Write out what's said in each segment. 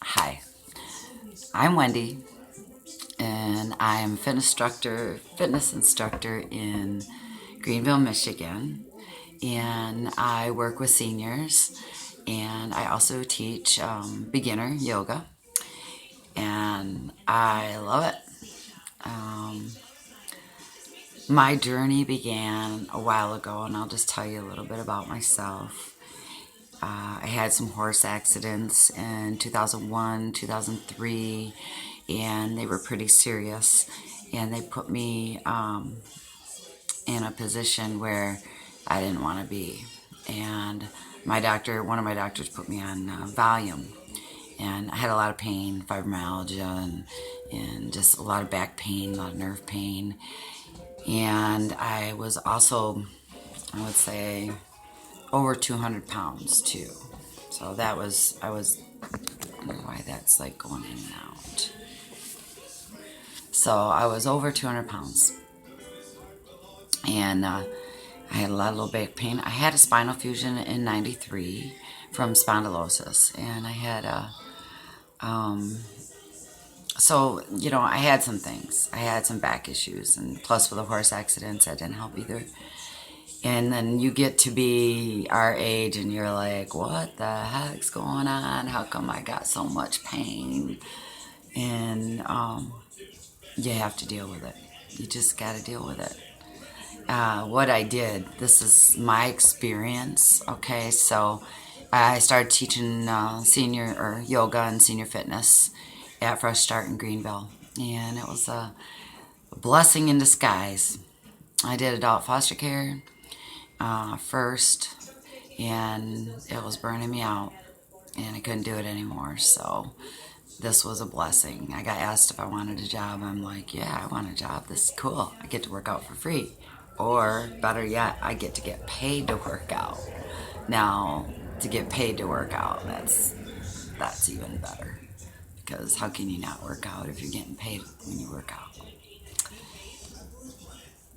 Hi, I'm Wendy, and I'm fitness instructor in Greenville, Michigan, and I work with seniors, and I also teach beginner yoga, and I love it. Um, my journey began a while ago, and I'll just tell you a little bit about myself. I had some horse accidents in 2001, 2003, and they were pretty serious. And they put me in a position where I didn't want to be. And one of my doctors put me on Valium. And I had a lot of pain, fibromyalgia, and just a lot of back pain, a lot of nerve pain. And I was also, I would say, over 200 pounds too. So I don't know why that's like going in and out. So I was over 200 pounds. And I had a lot of low back pain. I had a spinal fusion in 93 from spondylosis. And I had I had some things. I had some back issues. And plus with the horse accidents, that didn't help either. And then you get to be our age and you're like, what the heck's going on? How come I got so much pain? And you have to deal with it. You just got to deal with it. What I did, this is my experience, okay? So I started teaching senior or yoga and senior fitness at Fresh Start in Greenville. And it was a blessing in disguise. I did adult foster care first, and it was burning me out, and I couldn't do it anymore. So this was a blessing. I got asked if I wanted a job. I'm like, yeah, I want a job. This is cool. I get to work out for free. Or better yet, I get to get paid to work out. Now, to get paid to work out, that's even better. Because how can you not work out if you're getting paid when you work out?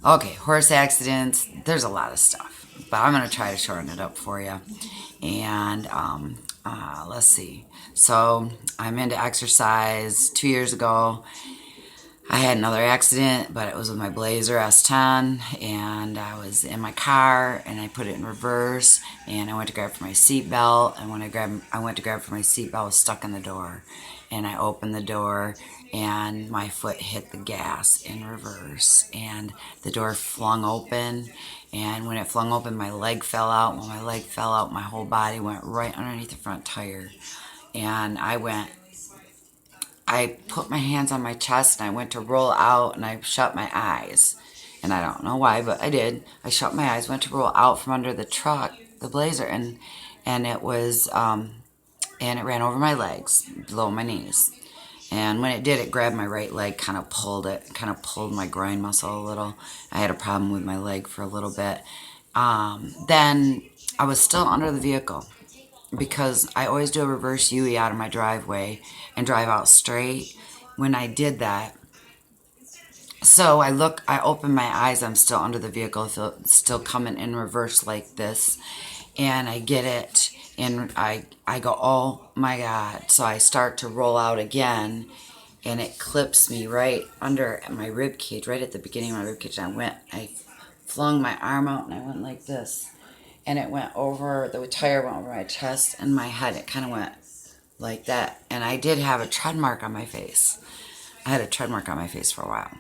Okay, horse accidents, there's a lot of stuff, but I'm going to try to shorten it up for you. And let's see. So I'm into exercise. 2 years ago, I had another accident, but it was with my Blazer S10, and I was in my car, and I put it in reverse, and I went to grab for my seatbelt, and when I went to grab for my seatbelt, I was stuck in the door, and I opened the door, and my foot hit the gas in reverse, and the door flung open, and when it flung open, my leg fell out. When my leg fell out, my whole body went right underneath the front tire, and I put my hands on my chest and I went to roll out and I shut my eyes. And I don't know why, but I did. I shut my eyes, went to roll out from under the truck, the Blazer, and it was and it ran over my legs, below my knees. And when it did, it grabbed my right leg, kind of pulled my groin muscle a little. I had a problem with my leg for a little bit. Then I was still under the vehicle, because I always do a reverse UE out of my driveway and drive out straight. When I did that, so I open my eyes, I'm still under the vehicle, still coming in reverse like this, and I get it, and I go, oh my God. So I start to roll out again, and it clips me right under my rib cage, right at the beginning of my rib cage. I flung my arm out and I went like this. And it went over, the tire went over my chest and my head. It kind of went like that. And I did have a tread mark on my face. I had a tread mark on my face for a while.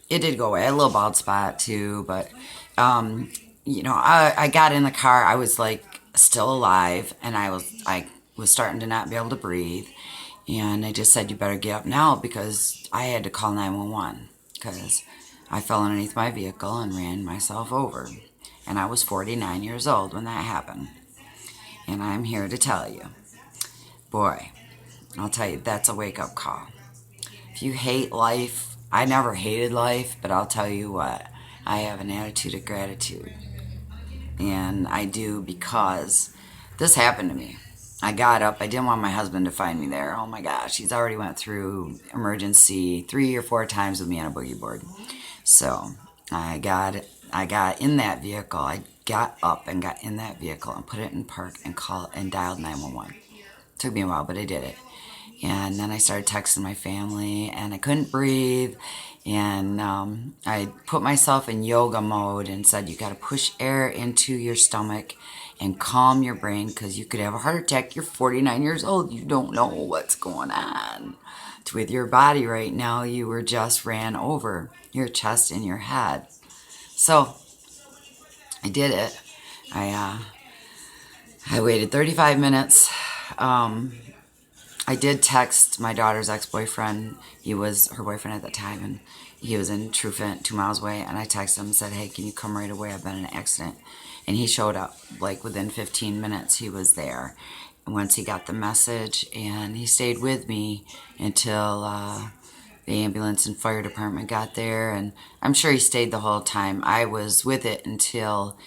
It did go away. I had a little bald spot too, but, I got in the car. I was like still alive, and I was starting to not be able to breathe. And they just said, you better get up now, because I had to call 911 because I fell underneath my vehicle and ran myself over. And I was 49 years old when that happened. And I'm here to tell you, boy, I'll tell you, that's a wake-up call. If you hate life, I never hated life, but I'll tell you what, I have an attitude of gratitude. And I do, because this happened to me. I got up. I didn't want my husband to find me there. Oh my gosh, he's already went through emergency 3 or 4 times with me on a boogie board. So I got in that vehicle. I got up and got in that vehicle and put it in park and dialed 911. Took me a while, but I did it. And then I started texting my family, and I couldn't breathe. And I put myself in yoga mode and said, you got to push air into your stomach and calm your brain, because you could have a heart attack. You're 49 years old. You don't know what's going on with your body right now. You were just ran over, your chest and your head. So I did it. I waited 35 minutes. I did text my daughter's ex-boyfriend. He was her boyfriend at the time, and he was in Truefant, 2 miles away. And I texted him and said, hey, can you come right away? I've been in an accident. And he showed up. Like within 15 minutes, he was there. And once he got the message, and he stayed with me until the ambulance and fire department got there. And I'm sure he stayed the whole time. I was with it until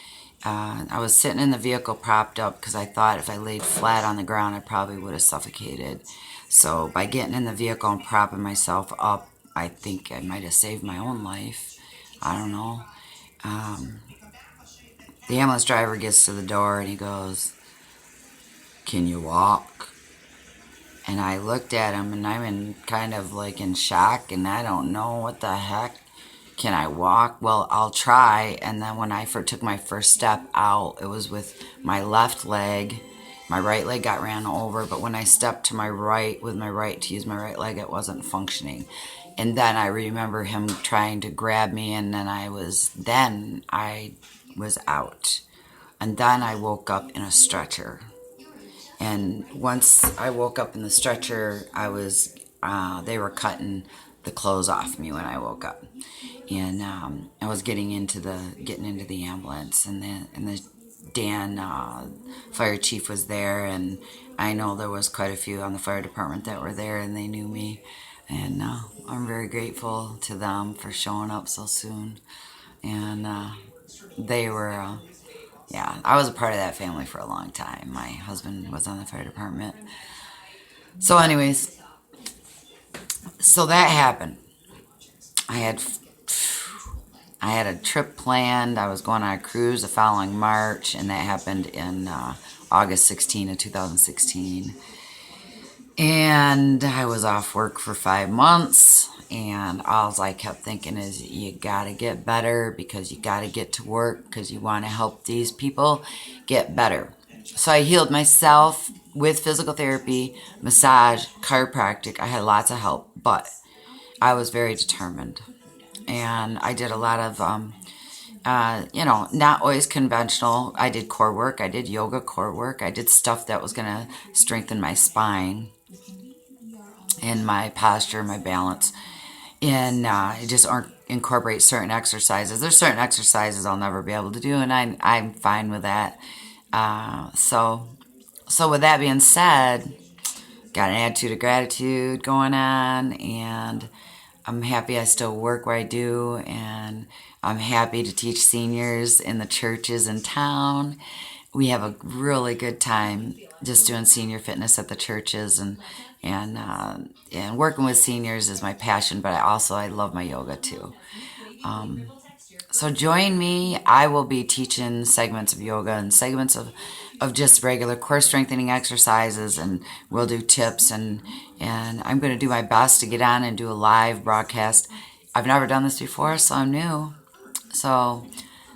I was sitting in the vehicle propped up, because I thought if I laid flat on the ground, I probably would have suffocated. So by getting in the vehicle and propping myself up, I think I might have saved my own life. I don't know. The ambulance driver gets to the door and he goes, can you walk? And I looked at him, and I'm in kind of like in shock, and I don't know what the heck. Can I walk? Well, I'll try. And then when I took my first step out, it was with my left leg. My right leg got ran over, but when I stepped to my right with my right to use my right leg, it wasn't functioning. And then I remember him trying to grab me, and then I was out. And then I woke up in a stretcher. And once I woke up in the stretcher, they were cutting the clothes off me when I woke up. And I was getting into the ambulance, and the Dan fire chief was there, and I know there was quite a few on the fire department that were there, and they knew me. And I'm very grateful to them for showing up so soon. And they were... yeah, I was a part of that family for a long time. My husband was on the fire department. So anyways, so that happened. I had a trip planned. I was going on a cruise the following March, and that happened in August 16 of 2016. And I was off work for 5 months, and all I kept thinking is, you gotta get better, because you gotta get to work, because you want to help these people get better. So I healed myself with physical therapy, massage, chiropractic. I had lots of help, but I was very determined. And I did a lot of, not always conventional. I did core work. I did yoga core work. I did stuff that was going to strengthen my spine and my posture, my balance. And just incorporate certain exercises. There's certain exercises I'll never be able to do, and I'm fine with that. So with that being said, got an attitude of gratitude going on, and I'm happy I still work where I do, and I'm happy to teach seniors in the churches in town. We have a really good time just doing senior fitness at the churches, and working with seniors is my passion, but I love my yoga too. So join me. I will be teaching segments of yoga and segments of just regular core strengthening exercises, and we'll do tips, and I'm going to do my best to get on and do a live broadcast. I've never done this before, so I'm new. So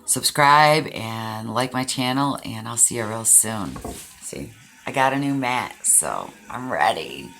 subscribe and like my channel, and I'll see you real soon. See, I got a new mat, so I'm ready.